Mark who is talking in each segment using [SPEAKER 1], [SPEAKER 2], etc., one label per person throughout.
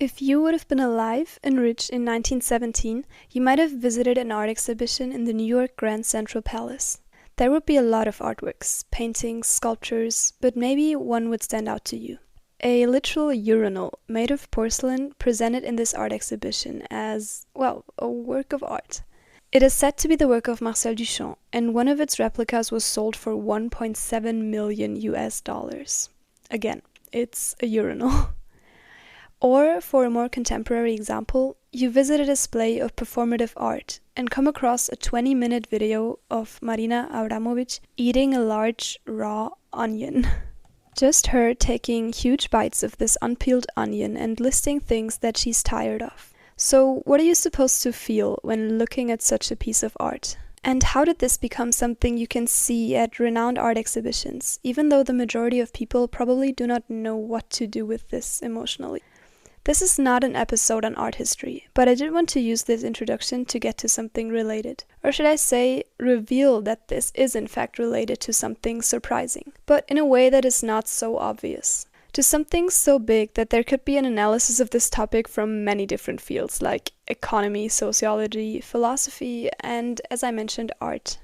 [SPEAKER 1] If you would have been alive and rich in 1917, you might have visited an art exhibition in the New York Grand Central Palace. There would be a lot of artworks, paintings, sculptures, but maybe one would stand out to you. A literal urinal made of porcelain presented in this art exhibition as, well, a work of art. It is said to be the work of Marcel Duchamp, and one of its replicas was sold for $1.7 million US. Again, it's a urinal. Or, for a more contemporary example, you visit a display of performative art and come across a 20-minute video of Marina Abramovic eating a large raw onion. Just her taking huge bites of this unpeeled onion and listing things that she's tired of. So, what are you supposed to feel when looking at such a piece of art? And how did this become something you can see at renowned art exhibitions, even though the majority of people probably do not know what to do with this emotionally? This is not an episode on art history, but I did want to use this introduction to get to something related. Or should I say, reveal that this is in fact related to something surprising, but in a way that is not so obvious. To something so big that there could be an analysis of this topic from many different fields, like economy, sociology, philosophy, and, as I mentioned, art.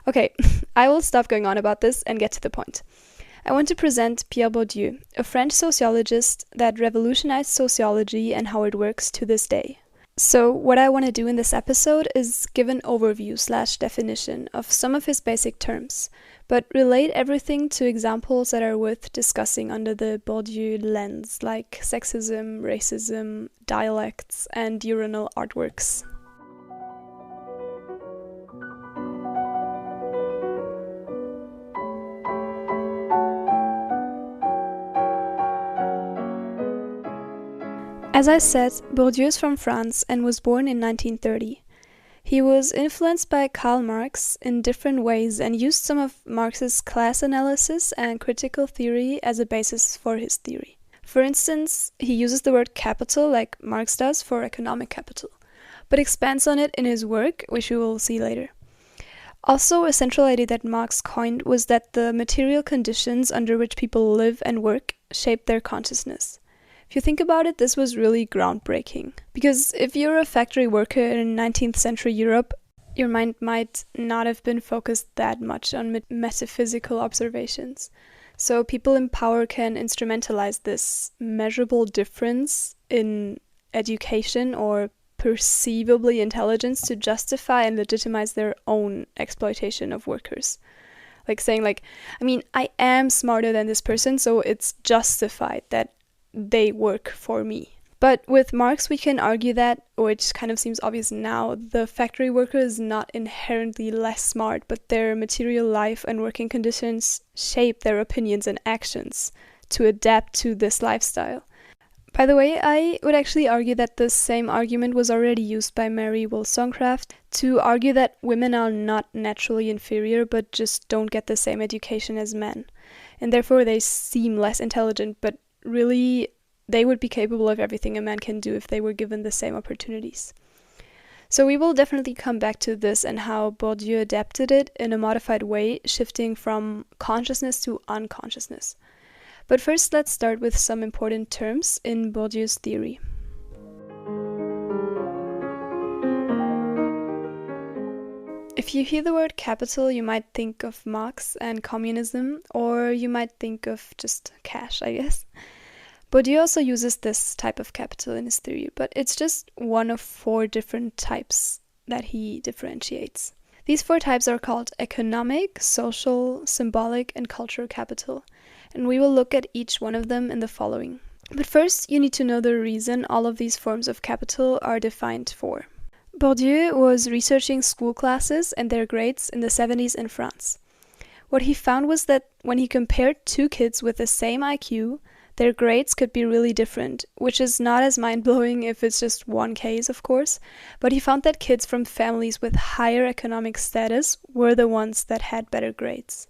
[SPEAKER 1] Okay, I will stop going on about this and get to the point. I want to present Pierre Bourdieu, a French sociologist that revolutionized sociology and how it works to this day. So what I want to do in this episode is give an overview/definition of some of his basic terms, but relate everything to examples that are worth discussing under the Bourdieu lens, like sexism, racism, dialects, and urinal artworks. As I said, Bourdieu is from France and was born in 1930. He was influenced by Karl Marx in different ways and used some of Marx's class analysis and critical theory as a basis for his theory. For instance, he uses the word capital like Marx does for economic capital, but expands on it in his work, which we will see later. Also, a central idea that Marx coined was that the material conditions under which people live and work shape their consciousness. If you think about it, this was really groundbreaking. Because if you're a factory worker in 19th century Europe, your mind might not have been focused that much on metaphysical observations. So people in power can instrumentalize this measurable difference in education or perceivably intelligence to justify and legitimize their own exploitation of workers. Like saying I am smarter than this person, so it's justified that they work for me. But with Marx, we can argue that, which kind of seems obvious now, the factory worker is not inherently less smart, but their material life and working conditions shape their opinions and actions to adapt to this lifestyle. By the way, I would actually argue that the same argument was already used by Mary Wollstonecraft to argue that women are not naturally inferior, but just don't get the same education as men. And therefore they seem less intelligent, but really, they would be capable of everything a man can do if they were given the same opportunities. So we will definitely come back to this and how Bourdieu adapted it in a modified way, shifting from consciousness to unconsciousness. But first, let's start with some important terms in Bourdieu's theory. If you hear the word capital, you might think of Marx and communism, or you might think of just cash, I guess. Bourdieu also uses this type of capital in his theory, but it's just one of 4 different types that he differentiates. These 4 types are called economic, social, symbolic, and cultural capital, and we will look at each one of them in the following. But first, you need to know the reason all of these forms of capital are defined for. Bourdieu was researching school classes and their grades in the 70s in France. What he found was that when he compared 2 kids with the same IQ, their grades could be really different, which is not as mind-blowing if it's just one case, of course, but he found that kids from families with higher economic status were the ones that had better grades.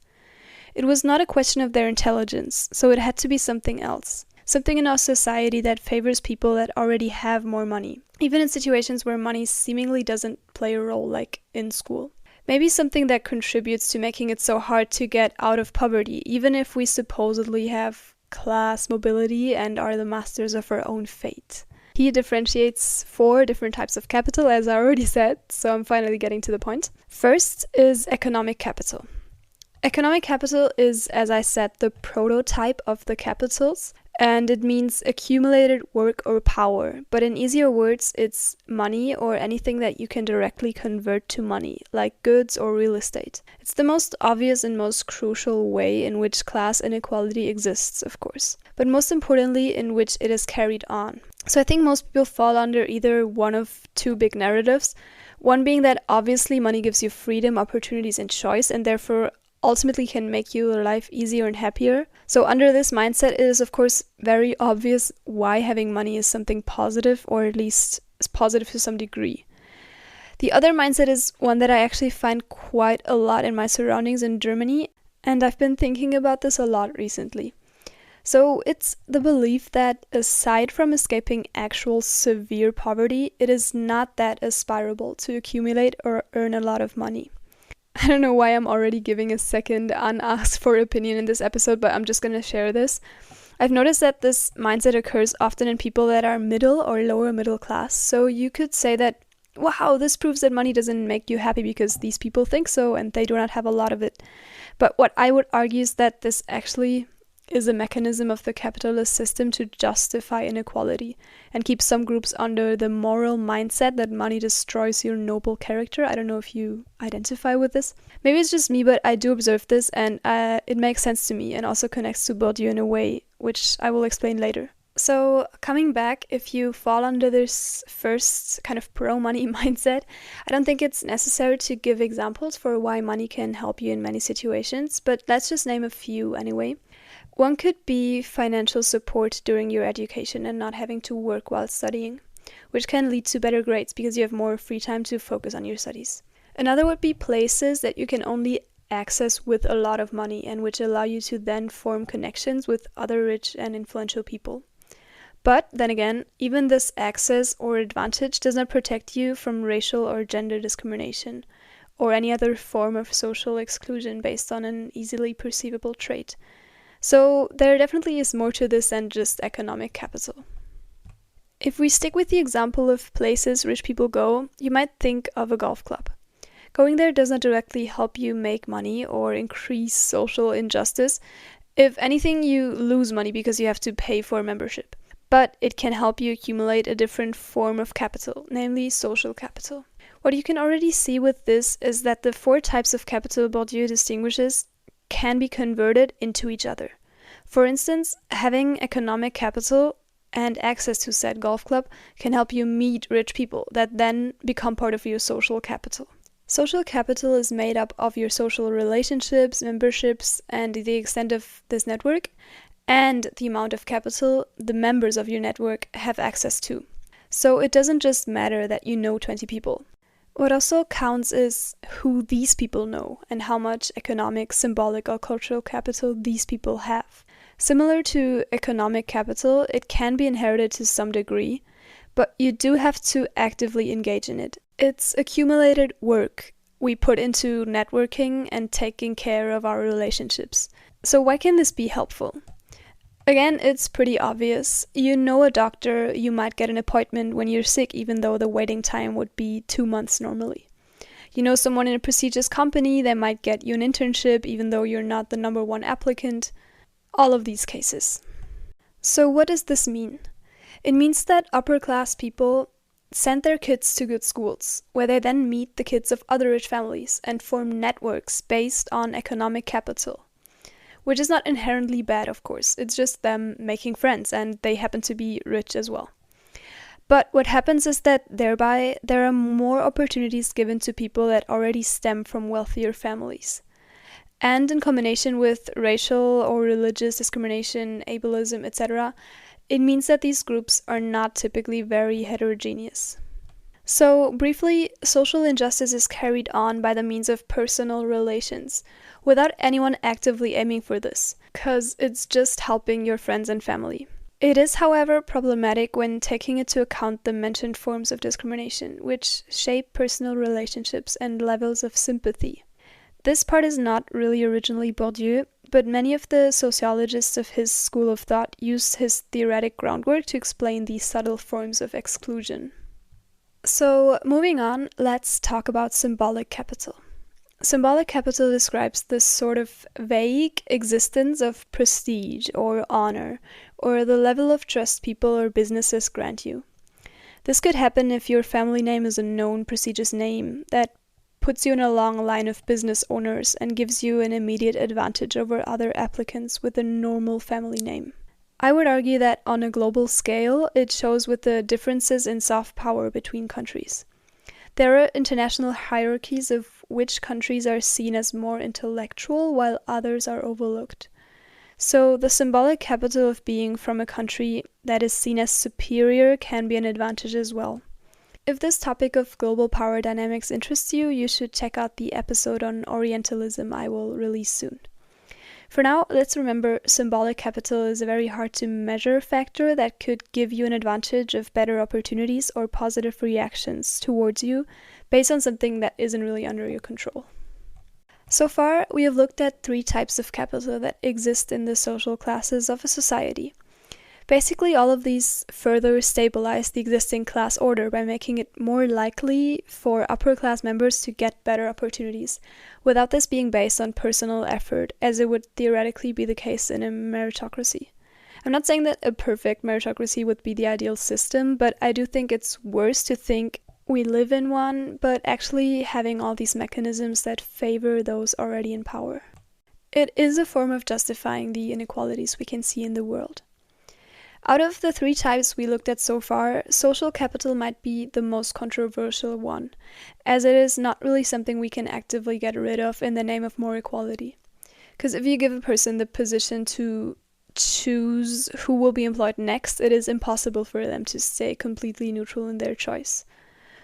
[SPEAKER 1] It was not a question of their intelligence, so it had to be something else. Something in our society that favors people that already have more money, even in situations where money seemingly doesn't play a role, like in school. Maybe something that contributes to making it so hard to get out of poverty, even if we supposedly have class mobility and are the masters of our own fate. He differentiates 4 different types of capital, as I already said, so I'm finally getting to the point. First is economic capital. Economic capital is, as I said, the prototype of the capitals, and it means accumulated work or power. But in easier words, it's money or anything that you can directly convert to money, like goods or real estate. It's the most obvious and most crucial way in which class inequality exists, of course, but most importantly, in which it is carried on. So I think most people fall under either one of 2 big narratives, one being that obviously money gives you freedom, opportunities, and choice, and therefore ultimately can make your life easier and happier. So under this mindset, it is of course very obvious why having money is something positive, or at least is positive to some degree. The other mindset is one that I actually find quite a lot in my surroundings in Germany, and I've been thinking about this a lot recently. So it's the belief that aside from escaping actual severe poverty, it is not that aspirable to accumulate or earn a lot of money. I don't know why I'm already giving a second unasked for opinion in this episode, but I'm just going to share this. I've noticed that this mindset occurs often in people that are middle or lower middle class. So you could say that, wow, this proves that money doesn't make you happy because these people think so and they do not have a lot of it. But what I would argue is that this actually is a mechanism of the capitalist system to justify inequality and keep some groups under the moral mindset that money destroys your noble character. I don't know if you identify with this. Maybe it's just me, but I do observe this, and it makes sense to me and also connects to Bourdieu in a way, which I will explain later. So coming back, if you fall under this first kind of pro-money mindset, I don't think it's necessary to give examples for why money can help you in many situations, but let's just name a few anyway. One could be financial support during your education and not having to work while studying, which can lead to better grades because you have more free time to focus on your studies. Another would be places that you can only access with a lot of money and which allow you to then form connections with other rich and influential people. But then again, even this access or advantage does not protect you from racial or gender discrimination or any other form of social exclusion based on an easily perceivable trait. So there definitely is more to this than just economic capital. If we stick with the example of places rich people go, you might think of a golf club. Going there does not directly help you make money or increase social injustice. If anything, you lose money because you have to pay for membership. But it can help you accumulate a different form of capital, namely social capital. What you can already see with this is that the 4 types of capital Bourdieu distinguishes can be converted into each other. For instance, having economic capital and access to said golf club can help you meet rich people that then become part of your social capital. Social capital is made up of your social relationships, memberships, and the extent of this network, and the amount of capital the members of your network have access to. So it doesn't just matter that you know 20 people. What also counts is who these people know and how much economic, symbolic, or cultural capital these people have. Similar to economic capital, it can be inherited to some degree, but you do have to actively engage in it. It's accumulated work we put into networking and taking care of our relationships. So why can this be helpful? Again, it's pretty obvious. You know a doctor, you might get an appointment when you're sick, even though the waiting time would be 2 months normally. You know someone in a prestigious company, they might get you an internship, even though you're not the number 1 applicant. All of these cases. So what does this mean? It means that upper class people send their kids to good schools, where they then meet the kids of other rich families and form networks based on economic capital. Which is not inherently bad, of course. It's just them making friends, and they happen to be rich as well. But what happens is that thereby there are more opportunities given to people that already stem from wealthier families. And in combination with racial or religious discrimination, ableism, etc., it means that these groups are not typically very heterogeneous. So, briefly, social injustice is carried on by the means of personal relations, without anyone actively aiming for this, because it's just helping your friends and family. It is, however, problematic when taking into account the mentioned forms of discrimination, which shape personal relationships and levels of sympathy. This part is not really originally Bourdieu, but many of the sociologists of his school of thought use his theoretic groundwork to explain these subtle forms of exclusion. So, moving on, let's talk about symbolic capital. Symbolic capital describes the sort of vague existence of prestige or honor, or the level of trust people or businesses grant you. This could happen if your family name is a known, prestigious name that puts you in a long line of business owners and gives you an immediate advantage over other applicants with a normal family name. I would argue that on a global scale, it shows with the differences in soft power between countries. There are international hierarchies of which countries are seen as more intellectual while others are overlooked. So the symbolic capital of being from a country that is seen as superior can be an advantage as well. If this topic of global power dynamics interests you, you should check out the episode on Orientalism I will release soon. For now, let's remember symbolic capital is a very hard to measure factor that could give you an advantage of better opportunities or positive reactions towards you based on something that isn't really under your control. So far, we have looked at 3 types of capital that exist in the social classes of a society. Basically, all of these further stabilize the existing class order by making it more likely for upper class members to get better opportunities, without this being based on personal effort, as it would theoretically be the case in a meritocracy. I'm not saying that a perfect meritocracy would be the ideal system, but I do think it's worse to think we live in one, but actually having all these mechanisms that favor those already in power. It is a form of justifying the inequalities we can see in the world. Out of the 3 types we looked at so far, social capital might be the most controversial one, as it is not really something we can actively get rid of in the name of more equality. Because if you give a person the position to choose who will be employed next, it is impossible for them to stay completely neutral in their choice.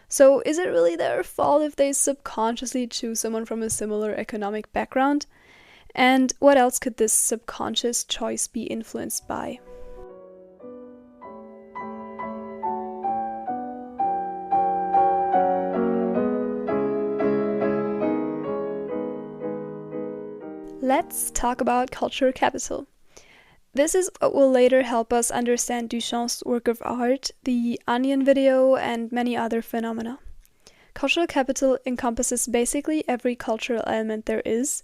[SPEAKER 1] So is it really their fault if they subconsciously choose someone from a similar economic background? And what else could this subconscious choice be influenced by? Let's talk about cultural capital. This is what will later help us understand Duchamp's work of art, the Onion video, and many other phenomena. Cultural capital encompasses basically every cultural element there is,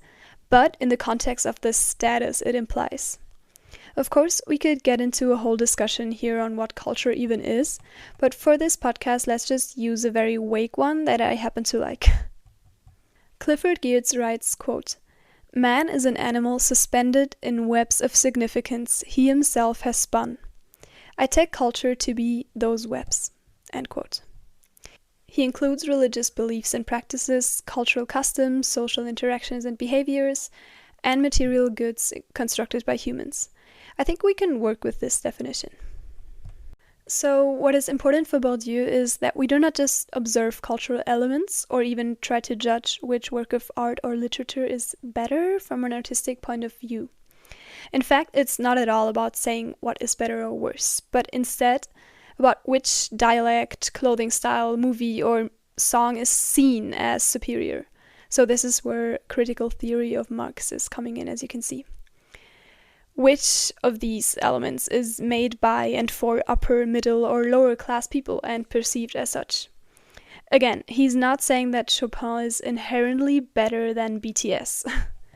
[SPEAKER 1] but in the context of the status it implies. Of course, we could get into a whole discussion here on what culture even is, but for this podcast, let's just use a very vague one that I happen to like. Clifford Geertz writes, quote, "Man is an animal suspended in webs of significance he himself has spun. I take culture to be those webs." End quote. He includes religious beliefs and practices, cultural customs, social interactions and behaviors, and material goods constructed by humans. I think we can work with this definition. So what is important for Bourdieu is that we do not just observe cultural elements or even try to judge which work of art or literature is better from an artistic point of view. In fact, it's not at all about saying what is better or worse, but instead about which dialect, clothing style, movie, or song is seen as superior. So this is where critical theory of Marx is coming in, as you can see. Which of these elements is made by and for upper, middle, or lower class people and perceived as such? Again, he's not saying that Chopin is inherently better than BTS.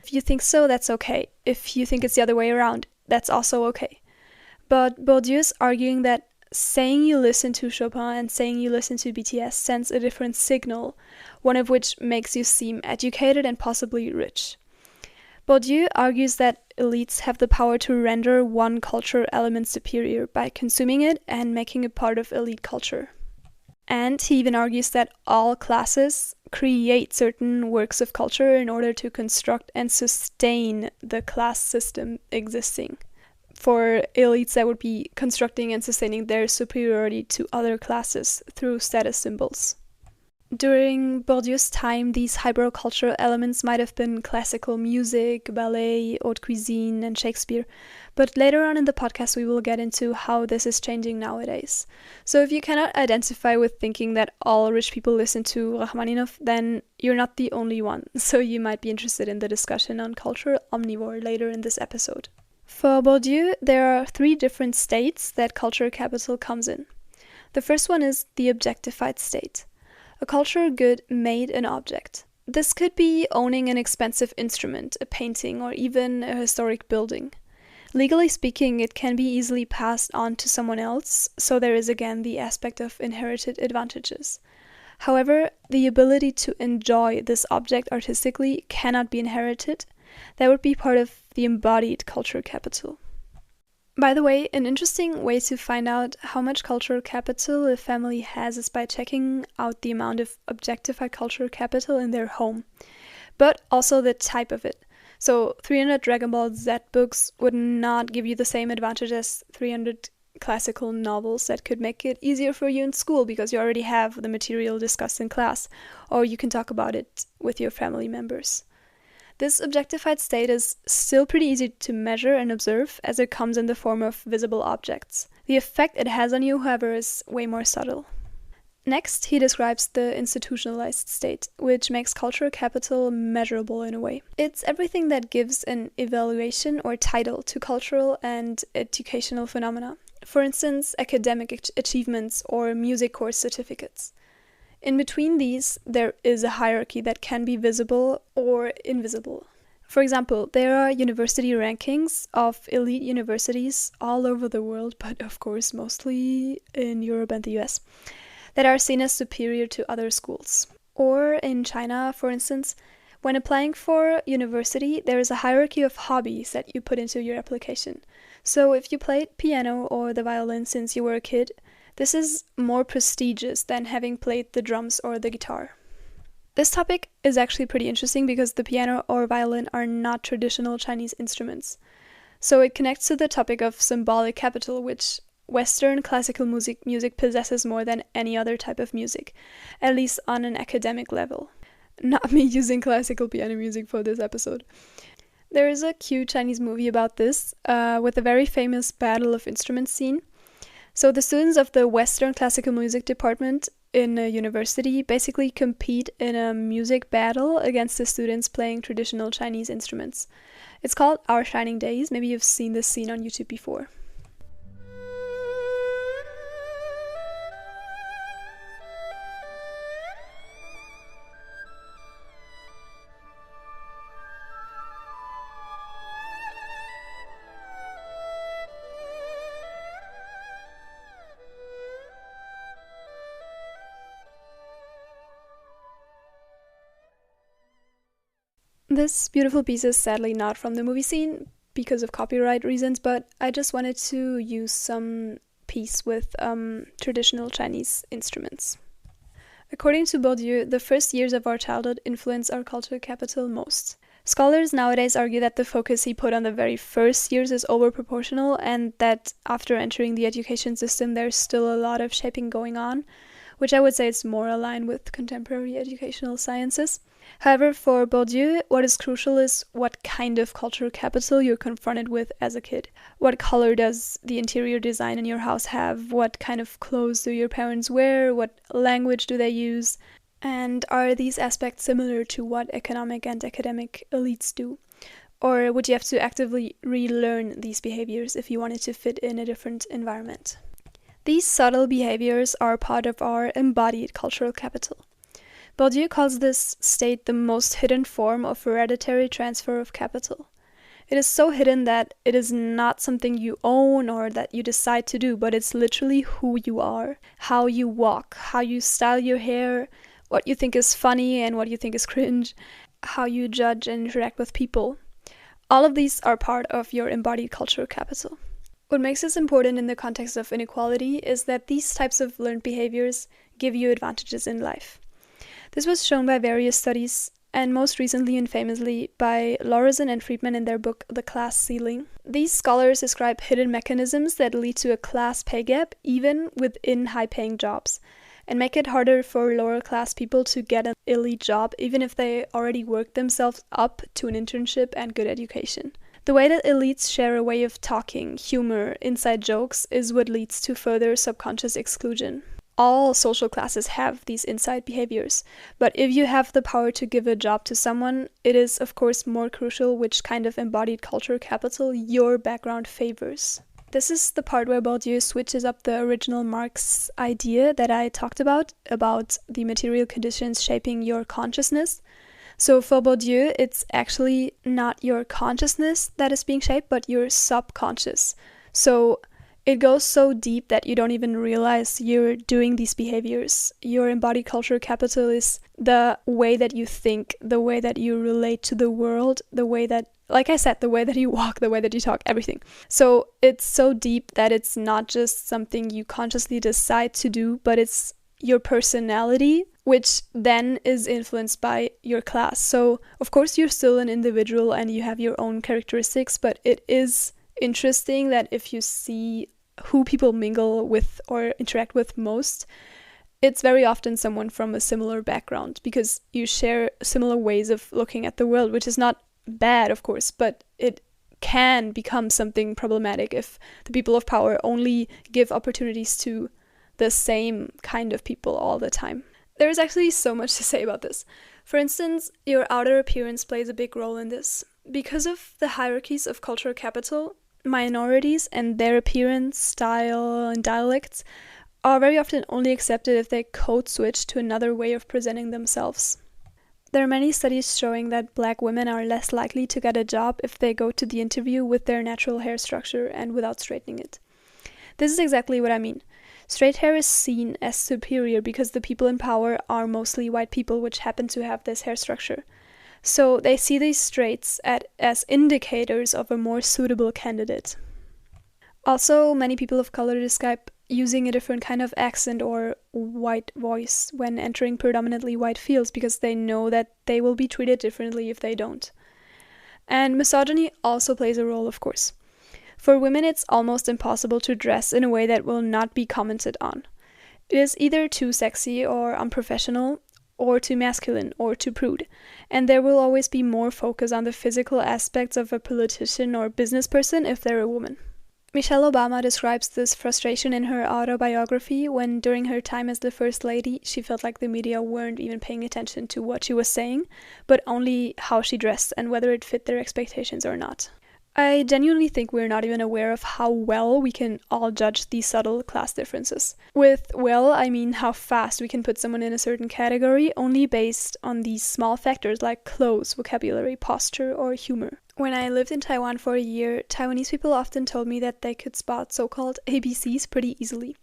[SPEAKER 1] If you think so, that's okay. If you think it's the other way around, that's also okay. But Bourdieu is arguing that saying you listen to Chopin and saying you listen to BTS sends a different signal, one of which makes you seem educated and possibly rich. Bourdieu argues that elites have the power to render one cultural element superior by consuming it and making it part of elite culture. And he even argues that all classes create certain works of culture in order to construct and sustain the class system existing. For elites, that would be constructing and sustaining their superiority to other classes through status symbols. During Bourdieu's time, these hypercultural elements might have been classical music, ballet, haute cuisine, and Shakespeare. But later on in the podcast, we will get into how this is changing nowadays. So if you cannot identify with thinking that all rich people listen to Rachmaninoff, then you're not the only one. So you might be interested in the discussion on cultural omnivore later in this episode. For Bourdieu, there are 3 different states that cultural capital comes in. The first one is the objectified state. A cultural good made an object. This could be owning an expensive instrument, a painting, or even a historic building. Legally speaking, it can be easily passed on to someone else, so there is again the aspect of inherited advantages. However, the ability to enjoy this object artistically cannot be inherited. That would be part of the embodied cultural capital. By the way, an interesting way to find out how much cultural capital a family has is by checking out the amount of objectified cultural capital in their home, but also the type of it. So 300 Dragon Ball Z books would not give you the same advantage as 300 classical novels that could make it easier for you in school because you already have the material discussed in class, or you can talk about it with your family members. This objectified state is still pretty easy to measure and observe as it comes in the form of visible objects. The effect it has on you, however, is way more subtle. Next, he describes the institutionalized state, which makes cultural capital measurable in a way. It's everything that gives an evaluation or title to cultural and educational phenomena. For instance, academic achievements or music course certificates. In between these, there is a hierarchy that can be visible or invisible. For example, there are university rankings of elite universities all over the world, but of course mostly in Europe and the US, that are seen as superior to other schools. Or in China, for instance, when applying for university, there is a hierarchy of hobbies that you put into your application. So if you played piano or the violin since you were a kid, this is more prestigious than having played the drums or the guitar. This topic is actually pretty interesting because the piano or violin are not traditional Chinese instruments. So it connects to the topic of symbolic capital, which Western classical music possesses more than any other type of music, at least on an academic level. Not me using classical piano music for this episode. There is a cute Chinese movie about this, with a very famous battle of instruments scene. So the students of the Western classical music department in a university basically compete in a music battle against the students playing traditional Chinese instruments. It's called Our Shining Days. Maybe you've seen this scene on YouTube before. This beautiful piece is sadly not from the movie scene because of copyright reasons, but I just wanted to use some piece with traditional Chinese instruments. According to Bourdieu, the first years of our childhood influence our cultural capital most. Scholars nowadays argue that the focus he put on the very first years is overproportional and that after entering the education system there's still a lot of shaping going on, which I would say is more aligned with contemporary educational sciences. However, for Bourdieu, what is crucial is what kind of cultural capital you're confronted with as a kid. What color does the interior design in your house have? What kind of clothes do your parents wear? What language do they use? And are these aspects similar to what economic and academic elites do? Or would you have to actively relearn these behaviors if you wanted to fit in a different environment? These subtle behaviors are part of our embodied cultural capital. Bourdieu calls this state the most hidden form of hereditary transfer of capital. It is so hidden that it is not something you own or that you decide to do, but it's literally who you are, how you walk, how you style your hair, what you think is funny and what you think is cringe, how you judge and interact with people. All of these are part of your embodied cultural capital. What makes this important in the context of inequality is that these types of learned behaviors give you advantages in life. This was shown by various studies, and most recently and famously by Laurison and Friedman in their book The Class Ceiling. These scholars describe hidden mechanisms that lead to a class pay gap even within high-paying jobs. and make it harder for lower class people to get an elite job, even if they already worked themselves up to an internship and good education. The way that elites share a way of talking, humor, inside jokes is what leads to further subconscious exclusion. All social classes have these inside behaviors, but if you have the power to give a job to someone, it is of course more crucial which kind of embodied cultural capital your background favors. This is the part where Bourdieu switches up the original Marx idea that I talked about the material conditions shaping your consciousness. So for Bourdieu, it's actually not your consciousness that is being shaped, but your subconscious. So it goes so deep that you don't even realize you're doing these behaviors. Your embodied cultural capital is the way that you think, the way that you relate to the world, the way that, like I said, the way that you walk, the way that you talk, everything. So it's so deep that it's not just something you consciously decide to do, but it's your personality, which then is influenced by your class. So of course you're still an individual and you have your own characteristics, but it is interesting that if you see who people mingle with or interact with most, it's very often someone from a similar background, because you share similar ways of looking at the world, which is not bad, of course, but it can become something problematic if the people of power only give opportunities to the same kind of people all the time. There is actually so much to say about this. For instance, your outer appearance plays a big role in this. Because of the hierarchies of cultural capital, minorities and their appearance, style, and dialects are very often only accepted if they code switch to another way of presenting themselves. There are many studies showing that Black women are less likely to get a job if they go to the interview with their natural hair structure and without straightening it. This is exactly what I mean. Straight hair is seen as superior because the people in power are mostly white people which happen to have this hair structure. So they see these straights as indicators of a more suitable candidate. Also, many people of color describe using a different kind of accent or white voice when entering predominantly white fields because they know that they will be treated differently if they don't. And misogyny also plays a role, of course. For women, it's almost impossible to dress in a way that will not be commented on. It is either too sexy or unprofessional, or too masculine, or too prude, and there will always be more focus on the physical aspects of a politician or business person if they're a woman. Michelle Obama describes this frustration in her autobiography when, during her time as the First Lady, she felt like the media weren't even paying attention to what she was saying, but only how she dressed and whether it fit their expectations or not. I genuinely think we're not even aware of how well we can all judge these subtle class differences. With well, I mean how fast we can put someone in a certain category only based on these small factors like clothes, vocabulary, posture, or humor. When I lived in Taiwan for a year, Taiwanese people often told me that they could spot so-called ABCs pretty easily.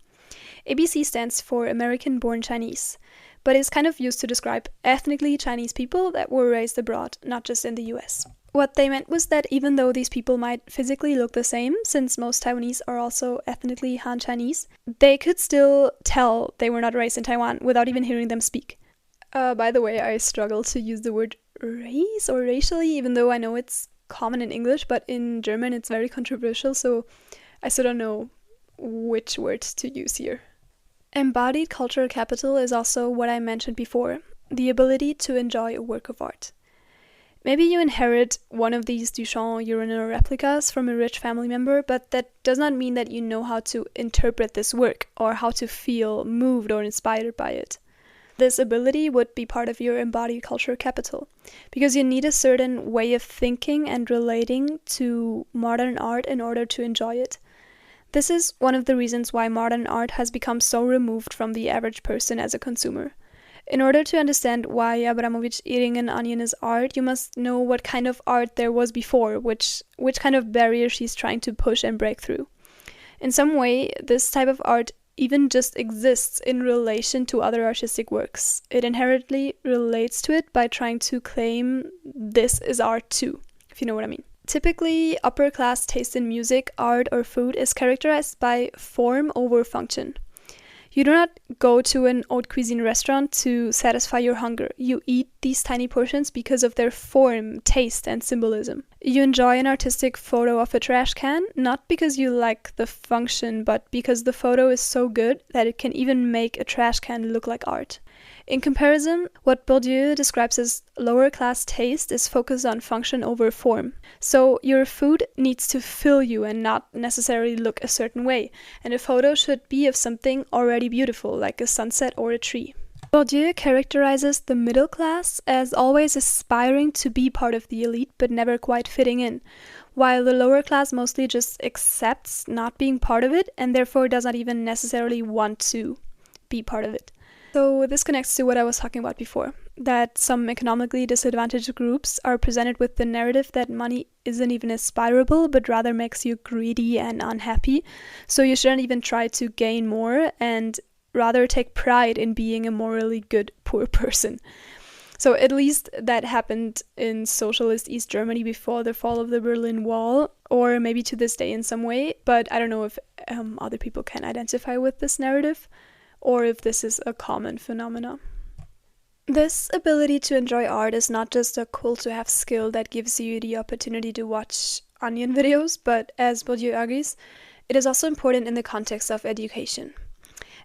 [SPEAKER 1] ABC stands for American-born Chinese, but is kind of used to describe ethnically Chinese people that were raised abroad, not just in the US. What they meant was that even though these people might physically look the same, since most Taiwanese are also ethnically Han Chinese, they could still tell they were not raised in Taiwan without even hearing them speak. By the way, I struggle to use the word race or racially, even though I know it's common in English, but in German it's very controversial, so I still don't know which word to use here. Embodied cultural capital is also what I mentioned before, the ability to enjoy a work of art. Maybe you inherit one of these Duchamp urinal replicas from a rich family member, but that does not mean that you know how to interpret this work or how to feel moved or inspired by it. This ability would be part of your embodied cultural capital, because you need a certain way of thinking and relating to modern art in order to enjoy it. This is one of the reasons why modern art has become so removed from the average person as a consumer. In order to understand why Abramovich eating an onion is art, you must know what kind of art there was before, which kind of barrier she's trying to push and break through. In some way, this type of art even just exists in relation to other artistic works. It inherently relates to it by trying to claim this is art too, if you know what I mean. Typically, upper-class taste in music, art, or food is characterized by form over function. You do not go to an haute cuisine restaurant to satisfy your hunger. You eat these tiny portions because of their form, taste, and symbolism. You enjoy an artistic photo of a trash can, not because you like the function, but because the photo is so good that it can even make a trash can look like art. In comparison, what Bourdieu describes as lower-class taste is focused on function over form. So your food needs to fill you and not necessarily look a certain way, and a photo should be of something already beautiful, like a sunset or a tree. Bourdieu characterizes the middle class as always aspiring to be part of the elite but never quite fitting in, while the lower class mostly just accepts not being part of it and therefore does not even necessarily want to be part of it. So this connects to what I was talking about before, that some economically disadvantaged groups are presented with the narrative that money isn't even aspirable, but rather makes you greedy and unhappy, so you shouldn't even try to gain more and rather take pride in being a morally good poor person. So at least that happened in socialist East Germany before the fall of the Berlin Wall, or maybe to this day in some way, but I don't know if other people can identify with this narrative, or if this is a common phenomenon. This ability to enjoy art is not just a cool-to-have skill that gives you the opportunity to watch onion videos, but as Bourdieu argues, it is also important in the context of education.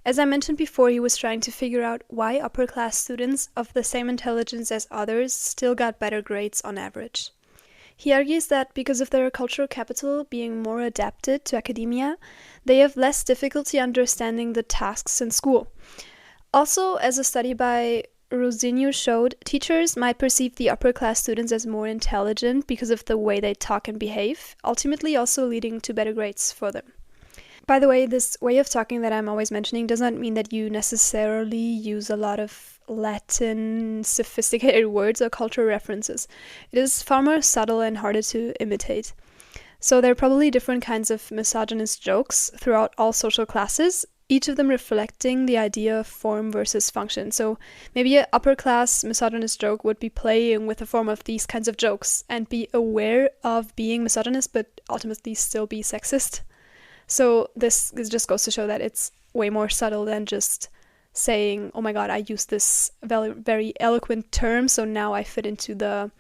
[SPEAKER 1] As I mentioned before, he was trying to figure out why upper-class students of the same intelligence as others still got better grades on average. He argues that because of their cultural capital being more adapted to academia, they have less difficulty understanding the tasks in school. Also, as a study by Laurison showed, teachers might perceive the upper-class students as more intelligent because of the way they talk and behave, ultimately also leading to better grades for them. By the way, this way of talking that I'm always mentioning does not mean that you necessarily use a lot of Latin, sophisticated words or cultural references. It is far more subtle and harder to imitate. So there are probably different kinds of misogynist jokes throughout all social classes, each of them reflecting the idea of form versus function. So maybe an upper-class misogynist joke would be playing with the form of these kinds of jokes and be aware of being misogynist but ultimately still be sexist. So this just goes to show that it's way more subtle than just saying, oh my god, I use this very, very eloquent term, so now I fit into the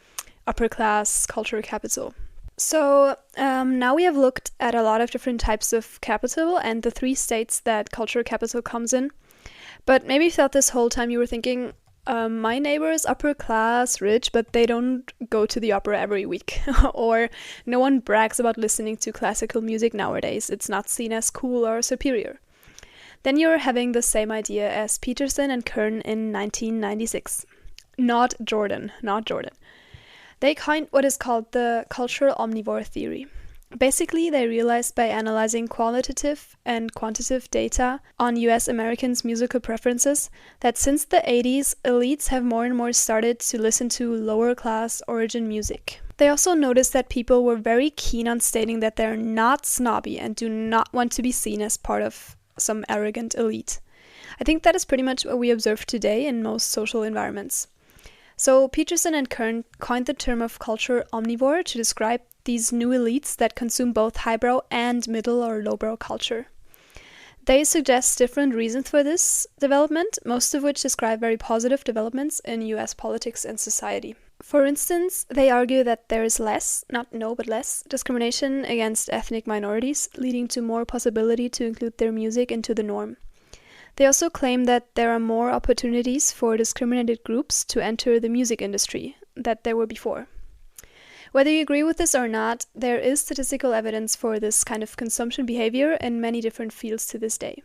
[SPEAKER 1] upper class cultural capital. So now we have looked at a lot of different types of capital and the three states that cultural capital comes in. But maybe throughout this whole time you were thinking, my neighbor is upper class, rich, but they don't go to the opera every week. Or no one brags about listening to classical music nowadays. It's not seen as cool or superior. Then you're having the same idea as Peterson and Kern in 1996. Not Jordan. They coined what is called the cultural omnivore theory. Basically, they realized by analyzing qualitative and quantitative data on US Americans' musical preferences that since the 80s, elites have more and more started to listen to lower-class origin music. They also noticed that people were very keen on stating that they're not snobby and do not want to be seen as part of some arrogant elite. I think that is pretty much what we observe today in most social environments. So Peterson and Kern coined the term of culture omnivore to describe these new elites that consume both highbrow and middle or lowbrow culture. They suggest different reasons for this development, most of which describe very positive developments in US politics and society. For instance, they argue that there is less, not no, but less, discrimination against ethnic minorities, leading to more possibility to include their music into the norm. They also claim that there are more opportunities for discriminated groups to enter the music industry than there were before. Whether you agree with this or not, there is statistical evidence for this kind of consumption behavior in many different fields to this day.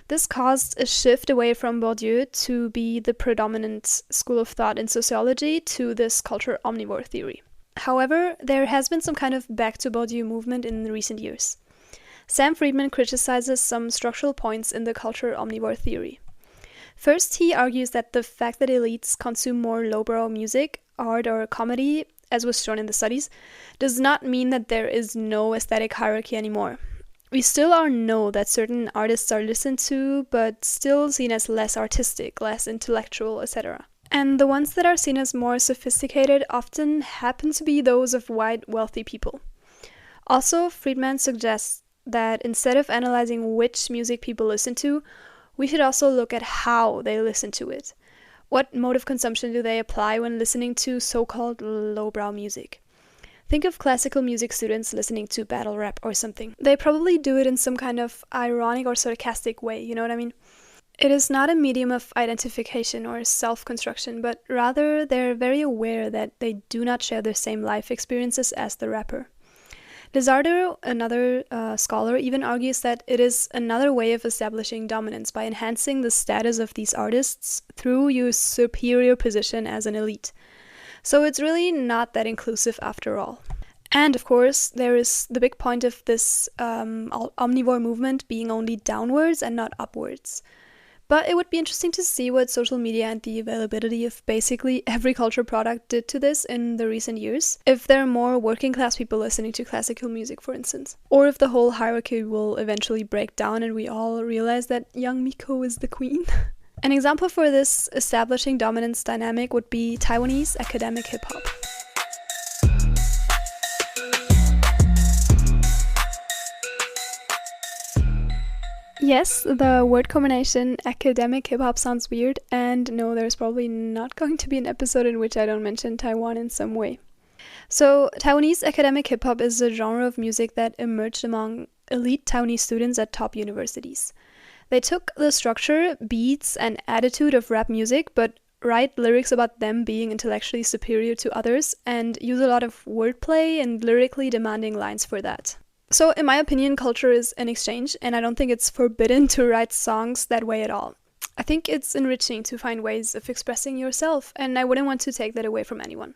[SPEAKER 1] This caused a shift away from Bourdieu to be the predominant school of thought in sociology to this culture omnivore theory. However, there has been some kind of back to Bourdieu movement in recent years. Sam Friedman criticizes some structural points in the culture omnivore theory. First, he argues that the fact that elites consume more lowbrow music, art, or comedy, as was shown in the studies, does not mean that there is no aesthetic hierarchy anymore. We still know that certain artists are listened to, but still seen as less artistic, less intellectual, etc. And the ones that are seen as more sophisticated often happen to be those of white, wealthy people. Also, Friedman suggests that instead of analyzing which music people listen to, we should also look at how they listen to it. what mode of consumption do they apply when listening to so-called lowbrow music? Think of classical music students listening to battle rap or something. They probably do it in some kind of ironic or sarcastic way, you know what I mean? It is not a medium of identification or self-construction, but rather they're very aware that they do not share the same life experiences as the rapper. Desardo, another scholar, even argues that it is another way of establishing dominance by enhancing the status of these artists through your superior position as an elite. So it's really not that inclusive after all. And of course, there is the big point of this omnivore movement being only downwards and not upwards. But it would be interesting to see what social media and the availability of basically every culture product did to this in the recent years. If there are more working class people listening to classical music, for instance. Or if the whole hierarchy will eventually break down and we all realize that young Miko is the queen. An example for this establishing dominance dynamic would be Taiwanese academic hip-hop. Yes, the word combination academic hip-hop sounds weird, and no, there's probably not going to be an episode in which I don't mention Taiwan in some way. So, Taiwanese academic hip-hop is a genre of music that emerged among elite Taiwanese students at top universities. They took the structure, beats, and attitude of rap music, but write lyrics about them being intellectually superior to others, and use a lot of wordplay and lyrically demanding lines for that. So, in my opinion, culture is an exchange, and I don't think it's forbidden to write songs that way at all. I think it's enriching to find ways of expressing yourself, and I wouldn't want to take that away from anyone.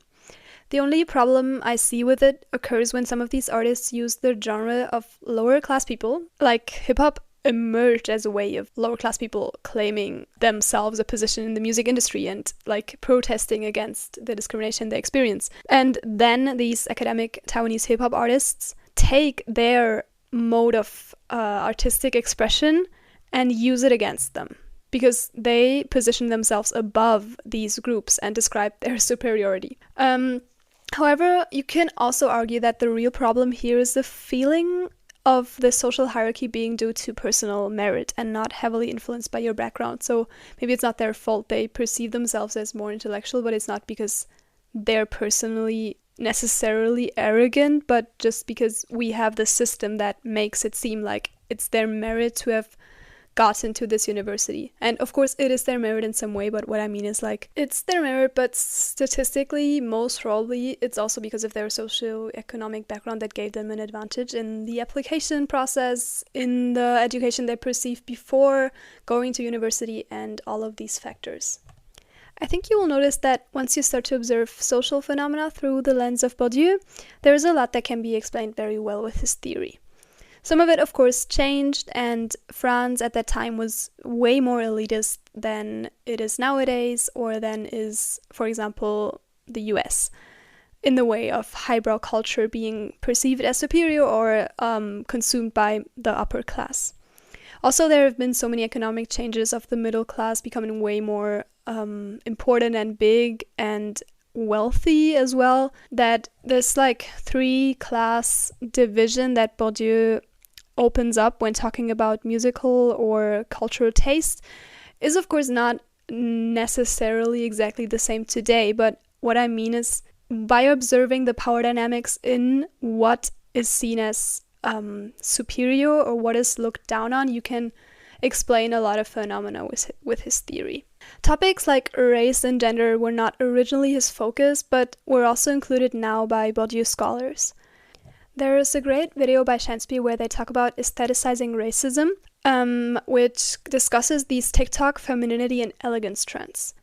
[SPEAKER 1] The only problem I see with it occurs when some of these artists use the genre of lower class people, like hip-hop emerged as a way of lower class people claiming themselves a position in the music industry and like protesting against the discrimination they experience. And then these academic Taiwanese hip-hop artists take their mode of artistic expression and use it against them because they position themselves above these groups and describe their superiority. However, you can also argue that the real problem here is the feeling of the social hierarchy being due to personal merit and not heavily influenced by your background. So maybe it's not their fault. They perceive themselves as more intellectual, but it's not because they're personally necessarily arrogant, but just because we have the system that makes it seem like it's their merit to have gotten to this university. And of course it is their merit in some way, but what I mean is like it's their merit, but statistically most probably it's also because of their socio-economic background that gave them an advantage in the application process, in the education they perceived before going to university, and all of these factors. I think you will notice that once you start to observe social phenomena through the lens of Bourdieu, there is a lot that can be explained very well with his theory. Some of it, of course, changed, and France at that time was way more elitist than it is nowadays, or than is, for example, the US, in the way of highbrow culture being perceived as superior or consumed by the upper class. Also, there have been so many economic changes of the middle class becoming way more important and big and wealthy as well, that this like 3-class division that Bourdieu opens up when talking about musical or cultural taste is of course not necessarily exactly the same today, but what I mean is by observing the power dynamics in what is seen as superior or what is looked down on, you can explain a lot of phenomena with his theory. Topics like race and gender were not originally his focus, but were also included now by Bourdieu scholars. There is a great video by Shansby where they talk about aestheticizing racism, which discusses these TikTok femininity and elegance trends.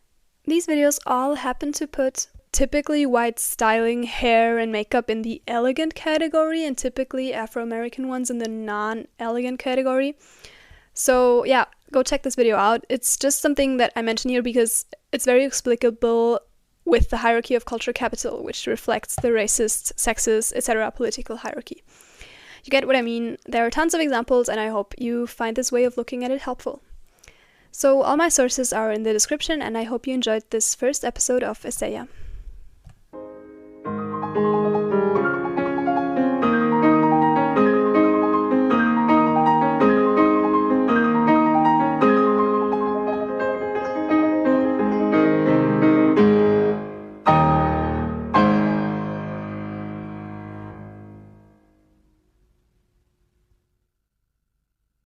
[SPEAKER 1] These videos all happen to put typically white styling, hair, and makeup in the elegant category, and typically Afro-American ones in the non-elegant category. So yeah, go check this video out. It's just something that I mention here because it's very explicable with the hierarchy of culture capital, which reflects the racist, sexist, etc. political hierarchy. You get what I mean? There are tons of examples, and I hope you find this way of looking at it helpful. So all my sources are in the description, and I hope you enjoyed this first episode of VSA.